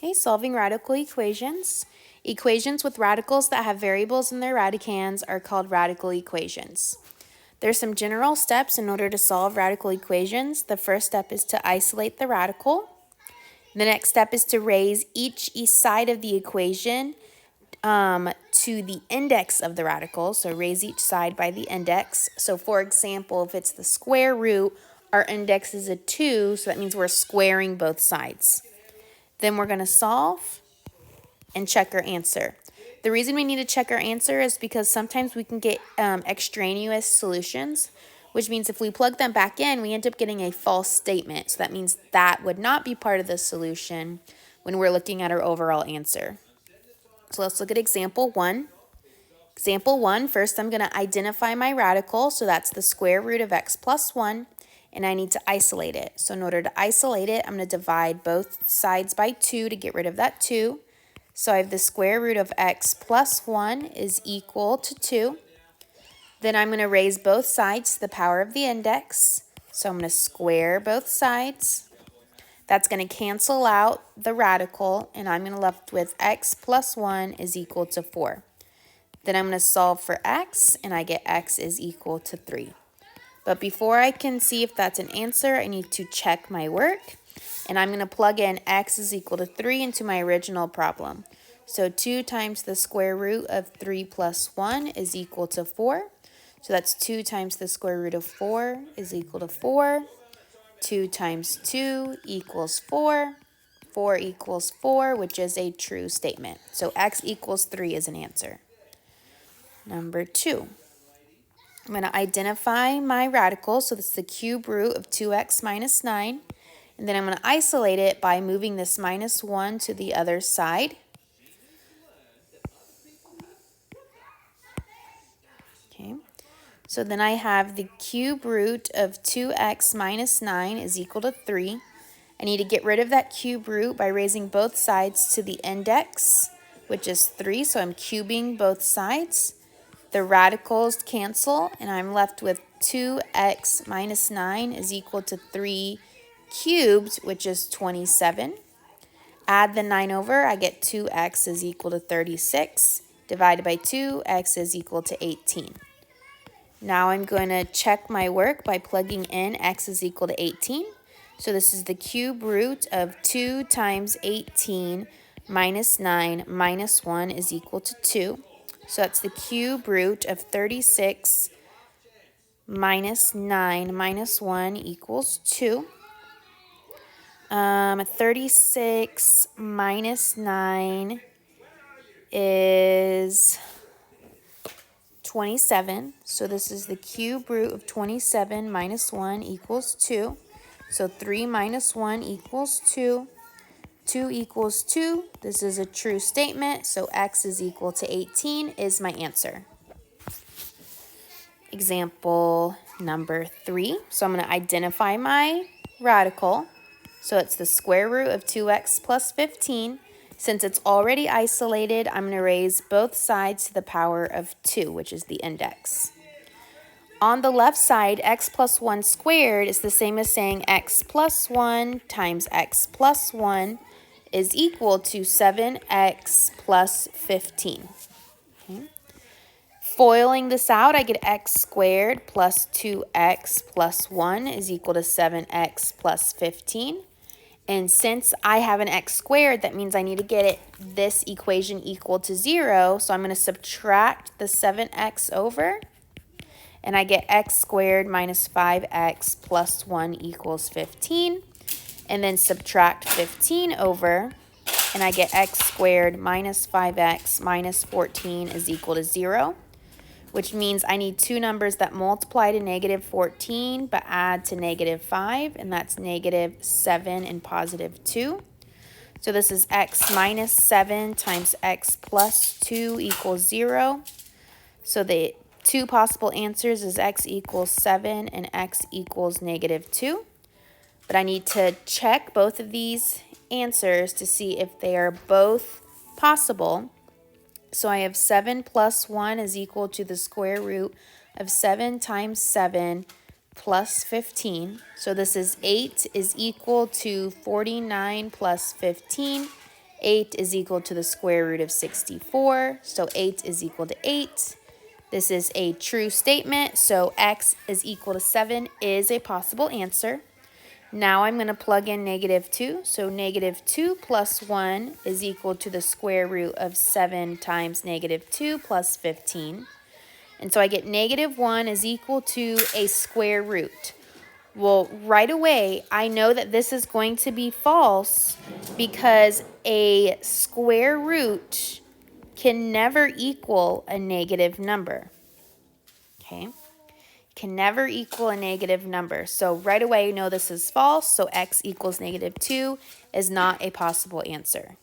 Okay, solving radical equations. Equations with radicals that have variables in their radicands are called radical equations. There's some general steps in order to solve radical equations. The first step is to isolate the radical. The next step is to raise each side of the equation to the index of the radical. So raise each side by the index. So for example, if it's the square root, our index is a 2, so that means we're squaring both sides. Then we're going to solve and check our answer. The reason we need to check our answer is because sometimes we can get extraneous solutions, which means if we plug them back in, we end up getting a false statement. So that means that would not be part of the solution when we're looking at our overall answer. So let's look at example 1. Example 1, first I'm going to identify my radical, so that's the square root of x plus 1, and I need to isolate it. So in order to isolate it, I'm going to divide both sides by 2 to get rid of that 2. So I have the square root of x plus 1 is equal to 2. Then I'm going to raise both sides to the power of the index. So I'm going to square both sides. That's going to cancel out the radical, and I'm going to left with x plus 1 is equal to 4. Then I'm going to solve for x, and I get x is equal to 3. But before I can see if that's an answer, I need to check my work. And I'm going to plug in x is equal to 3 into my original problem. So 2 times the square root of 3 plus 1 is equal to 4. So that's 2 times the square root of 4 is equal to 4. 2 times 2 equals 4. 4 equals 4, which is a true statement. So x equals 3 is an answer. Number 2. I'm going to identify my radical. So this is the cube root of 2x minus 9. And then I'm going to isolate it by moving this minus 1 to the other side. Okay. So then I have the cube root of 2x minus 9 is equal to 3. I need to get rid of that cube root by raising both sides to the index, which is 3. So I'm cubing both sides. The radicals cancel, and I'm left with 2x minus 9 is equal to 3 cubed, which is 27. Add the 9 over, I get 2x is equal to 36. Divided by 2, x is equal to 18. Now I'm going to check my work by plugging in x is equal to 18. So this is the cube root of 2 times 18 minus 9 minus 1 is equal to 2. So that's the cube root of 36 minus 9 minus 1 equals 2. 36 minus 9 is 27. So this is the cube root of 27 minus 1 equals 2. So 3 minus 1 equals 2. 2 equals 2. This is a true statement, so x is equal to 18 is my answer. Example number 3. So I'm going to identify my radical. So it's the square root of 2x plus 15. Since it's already isolated, I'm going to raise both sides to the power of 2, which is the index. On the left side, x plus 1 squared is the same as saying x plus 1 times x plus 1 is equal to 7x plus 15. Okay. Foiling this out, I get x squared plus 2x plus 1 is equal to 7x plus 15. And since I have an x squared, that means I need to get this equation equal to 0. So I'm going to subtract the 7x over. And I get x squared minus 5x plus 1 equals 15. And then subtract 15 over, and I get x squared minus 5x minus 14 is equal to 0, which means I need two numbers that multiply to negative 14 but add to negative 5, and that's negative 7 and positive 2. So this is x minus 7 times x plus 2 equals 0. So the two possible answers is x equals 7 and x equals negative 2. But I need to check both of these answers to see if they are both possible. So I have 7 plus 1 is equal to the square root of 7 times 7 plus 15. So this is 8 is equal to 49 plus 15. 8 is equal to the square root of 64, so 8 is equal to 8. This is a true statement, so x is equal to 7 is a possible answer. Now I'm going to plug in -2, so -2 plus 1 is equal to the square root of 7 times -2 plus 15. And so I get -1 is equal to a square root. Well, right away, I know that this is going to be false because a square root can never equal a negative number. Okay? Can never equal a negative number. So right away, you know this is false, so x equals -2 is not a possible answer.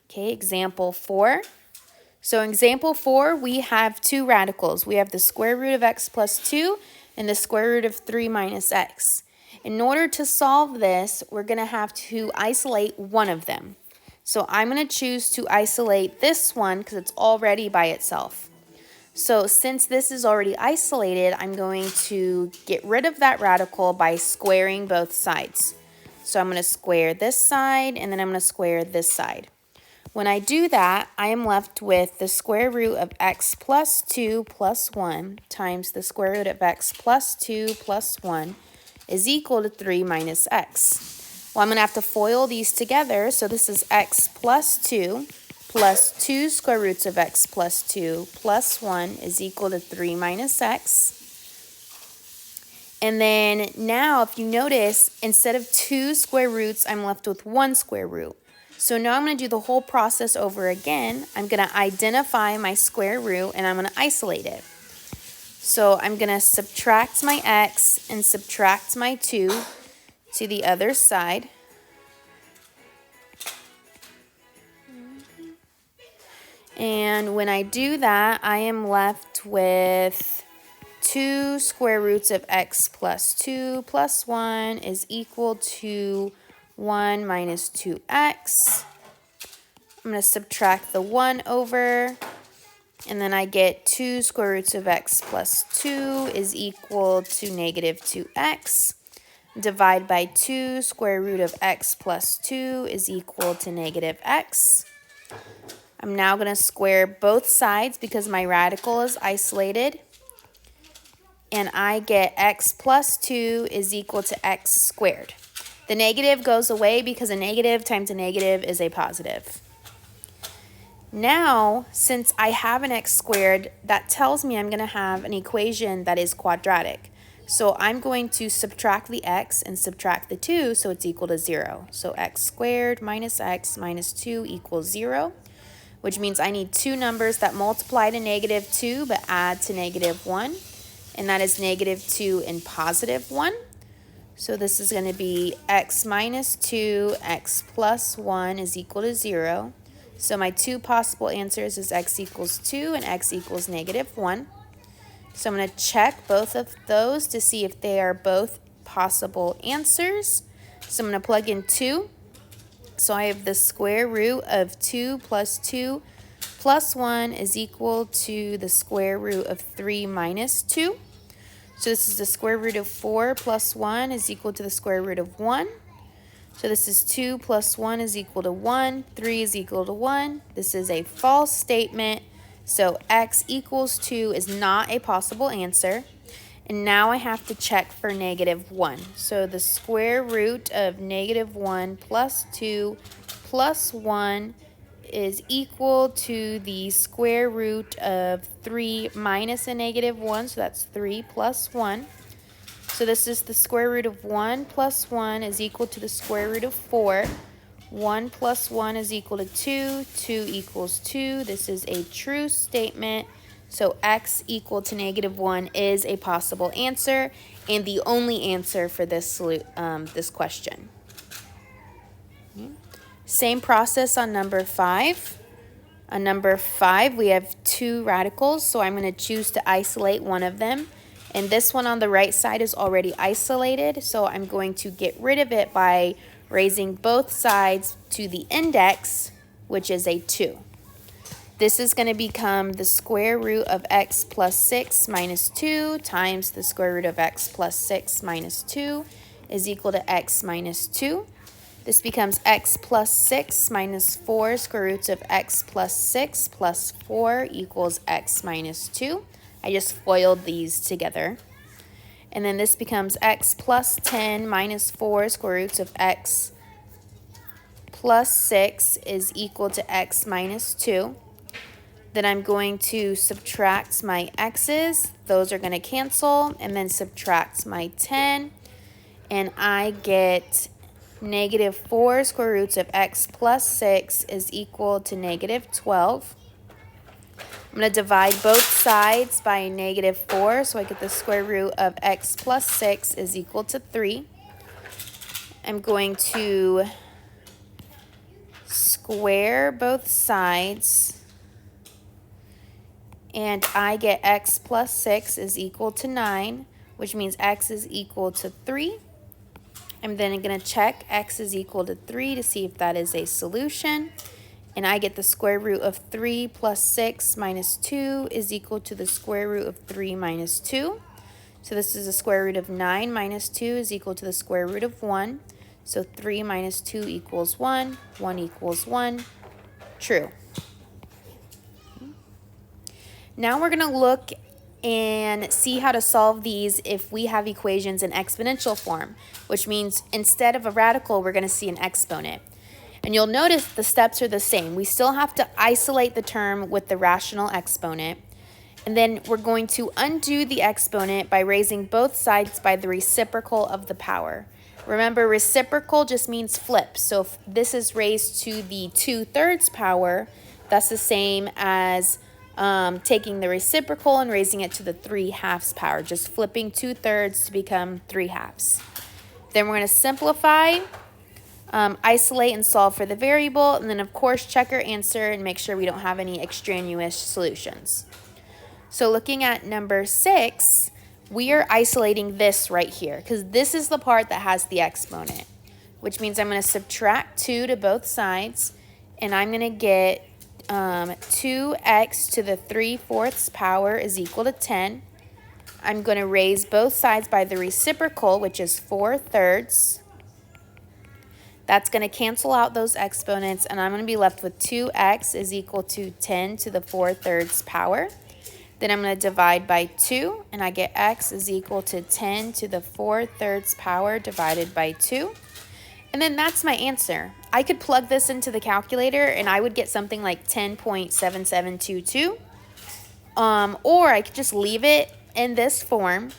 Okay, example 4. So in example 4, we have two radicals. We have the square root of x plus 2 and the square root of 3 minus x. In order to solve this, we're going to have to isolate one of them. So I'm going to choose to isolate this one because it's already by itself. So since this is already isolated, I'm going to get rid of that radical by squaring both sides. So I'm going to square this side, and then I'm going to square this side. When I do that, I am left with the square root of x plus 2 plus 1 times the square root of x plus 2 plus 1 is equal to 3 minus x. Well, I'm going to have to FOIL these together. So this is x plus 2 plus 2 square roots of x plus 2 plus 1 is equal to 3 minus x. And then now, if you notice, instead of 2 square roots, I'm left with 1 square root. So now I'm going to do the whole process over again. I'm going to identify my square root, and I'm going to isolate it. So I'm going to subtract my x and subtract my 2 to the other side. And when I do that, I am left with 2 square roots of x plus 2 plus 1 is equal to 1 minus 2x. I'm going to subtract the 1 over, and then I get 2 square roots of x plus 2 is equal to negative 2x. Divide by 2 square root of x plus 2 is equal to negative x. I'm now going to square both sides because my radical is isolated. And I get x plus 2 is equal to x squared. The negative goes away because a negative times a negative is a positive. Now, since I have an x squared, that tells me I'm going to have an equation that is quadratic. So I'm going to subtract the x and subtract the 2, so it's equal to 0. So x squared minus x minus 2 equals 0, which means I need two numbers that multiply to negative 2 but add to negative 1, and that is negative 2 and positive 1. So this is going to be x minus 2, x plus 1 is equal to 0. So my two possible answers is x equals 2 and x equals negative 1. So I'm going to check both of those to see if they are both possible answers. So I'm going to plug in 2. So I have the square root of 2 plus 2 plus 1 is equal to the square root of 3 minus 2. So this is the square root of 4 plus 1 is equal to the square root of 1. So this is 2 plus 1 is equal to 1. 3 is equal to 1. This is a false statement. So x equals 2 is not a possible answer. And now I have to check for negative 1. So the square root of negative 1 plus 2 plus 1 is equal to the square root of 3 minus a negative 1. So that's 3 plus 1. So this is the square root of 1 plus 1 is equal to the square root of 4. 1 plus 1 is equal to 2. 2 equals 2. This is a true statement. So x equal to negative 1 is a possible answer and the only answer for this question. Same process on number 5. On number 5, we have two radicals, so I'm going to choose to isolate one of them. And this one on the right side is already isolated, so I'm going to get rid of it by raising both sides to the index, which is a 2. This is going to become the square root of x plus 6 minus 2 times the square root of x plus 6 minus 2 is equal to x minus 2. This becomes x plus 6 minus 4 square roots of x plus 6 plus 4 equals x minus 2. I just FOILed these together. And then this becomes x plus 10 minus 4 square roots of x plus 6 is equal to x minus 2. Then I'm going to subtract my x's. Those are going to cancel. And then subtract my 10. And I get negative 4 square roots of x plus 6 is equal to negative 12. I'm going to divide both sides by negative 4, so I get the square root of x plus 6 is equal to 3. I'm going to square both sides, and I get x plus 6 is equal to 9, which means x is equal to 3. I'm then going to check x is equal to 3 to see if that is a solution. And I get the square root of 3 plus 6 minus 2 is equal to the square root of 3 minus 2. So this is the square root of 9 minus 2 is equal to the square root of 1. So 3 minus 2 equals 1. 1 equals 1. True. Now we're going to look and see how to solve these if we have equations in exponential form, which means instead of a radical, we're going to see an exponent. And you'll notice the steps are the same. We still have to isolate the term with the rational exponent. And then we're going to undo the exponent by raising both sides by the reciprocal of the power. Remember, reciprocal just means flip. So if this is raised to the 2/3 power, that's the same as taking the reciprocal and raising it to the 3/2 power, just flipping 2/3 to become 3/2. Then we're going to simplify, isolate and solve for the variable, and then of course check our answer and make sure we don't have any extraneous solutions. So looking at number 6, we are isolating this right here because this is the part that has the exponent, which means I'm going to subtract 2 to both sides, and I'm going to get 2x to the 3/4 power is equal to 10. I'm going to raise both sides by the reciprocal, which is 4/3. That's going to cancel out those exponents, and I'm going to be left with 2x is equal to 10 to the 4/3 power. Then I'm going to divide by 2, and I get x is equal to 10 to the 4/3 power divided by 2. And then that's my answer. I could plug this into the calculator, and I would get something like 10.7722. Or I could just leave it in this form,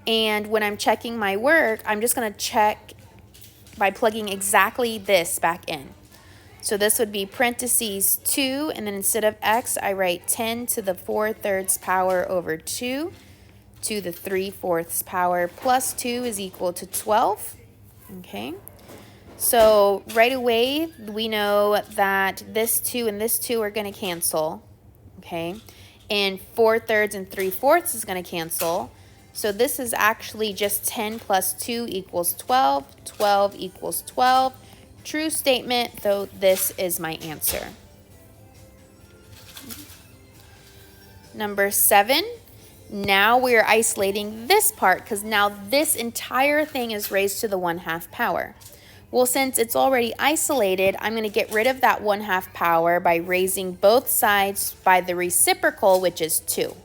and when I'm checking my work, I'm just going to check by plugging exactly this back in. So this would be parentheses 2, and then instead of x, I write 10 to the 4/3 power over 2 to the 3/4 power plus 2 is equal to 12. Okay. So right away, we know that this 2 and this 2 are going to cancel. Okay. And 4/3 and 3/4 is going to cancel. So this is actually just 10 plus 2 equals 12. 12 equals 12. True statement, though this is my answer. Number 7, now we're isolating this part because now this entire thing is raised to the 1/2 power. Well, since it's already isolated, I'm going to get rid of that 1/2 power by raising both sides by the reciprocal, which is 2.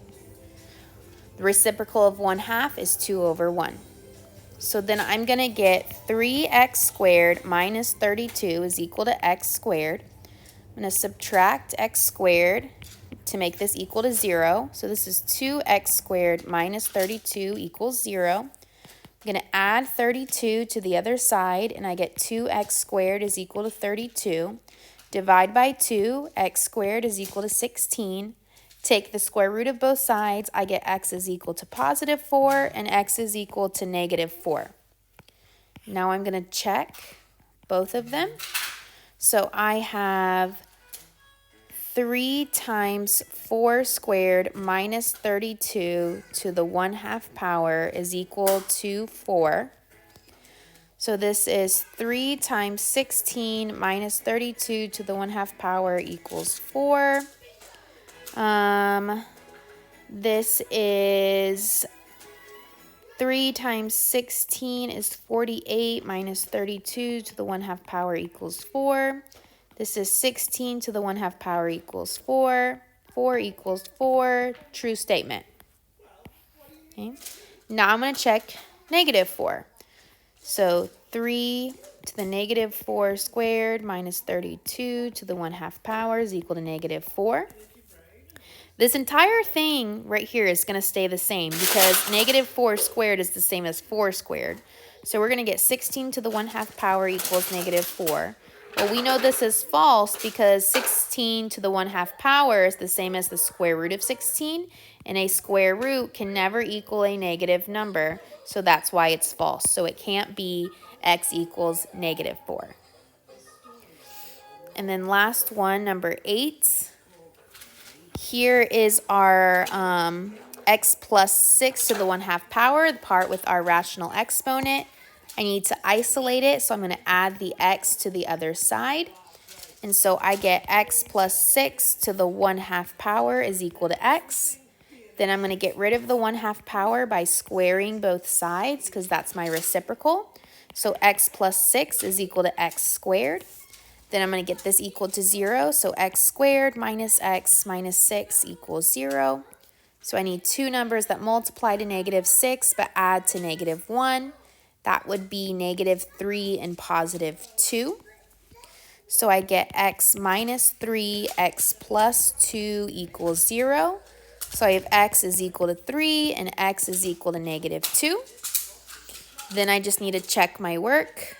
The reciprocal of 1/2 is 2 over 1. So then I'm going to get 3x squared minus 32 is equal to x squared. I'm going to subtract x squared to make this equal to 0. So this is 2x squared minus 32 equals 0. I'm going to add 32 to the other side, and I get 2x squared is equal to 32. Divide by 2, x squared is equal to 16. Take the square root of both sides, I get x is equal to positive 4, and x is equal to negative 4. Now I'm going to check both of them. So I have 3 times 4 squared minus 32 to the 1/2 power is equal to 4. So this is 3 times 16 minus 32 to the 1/2 power equals 4. This is 3 times 16 is 48 minus 32 to the 1/2 power equals 4. This is 16 to the 1/2 power equals 4. 4 equals 4. True statement. Okay. Now I'm going to check negative 4. So 3 to the negative 4 squared minus 32 to the 1/2 power is equal to negative 4. This entire thing right here is going to stay the same because negative 4 squared is the same as 4 squared. So we're going to get 16 to the 1/2 power equals negative 4. Well, we know this is false because 16 to the 1/2 power is the same as the square root of 16, and a square root can never equal a negative number, so that's why it's false. So it can't be x equals negative 4. And then last one, number 8. Here is our x plus 6 to the 1/2 power, the part with our rational exponent. I need to isolate it, so I'm going to add the x to the other side. And so I get x plus 6 to the 1/2 power is equal to x. Then I'm going to get rid of the 1/2 power by squaring both sides because that's my reciprocal. So x plus 6 is equal to x squared. Then I'm going to get this equal to 0. So x squared minus x minus 6 equals 0. So I need two numbers that multiply to negative 6 but add to negative 1. That would be negative 3 and positive 2. So I get x minus 3, x plus 2 equals 0. So I have x is equal to 3 and x is equal to negative 2. Then I just need to check my work.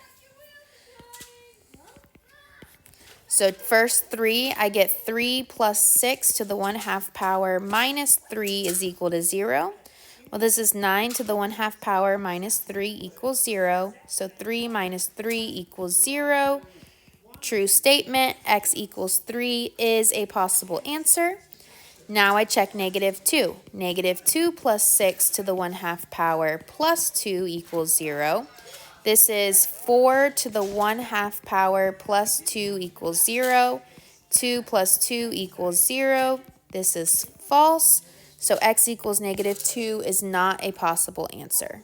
So first 3, I get 3 plus 6 to the 1/2 power minus 3 is equal to 0. Well, this is 9 to the 1/2 power minus 3 equals 0. So 3 minus 3 equals 0. True statement, x equals 3 is a possible answer. Now I check negative 2. Negative 2 plus 6 to the 1/2 power plus 2 equals 0. This is 4 to the 1/2 power plus 2 equals 0. 2 plus 2 equals 0. This is false. So x equals negative 2 is not a possible answer.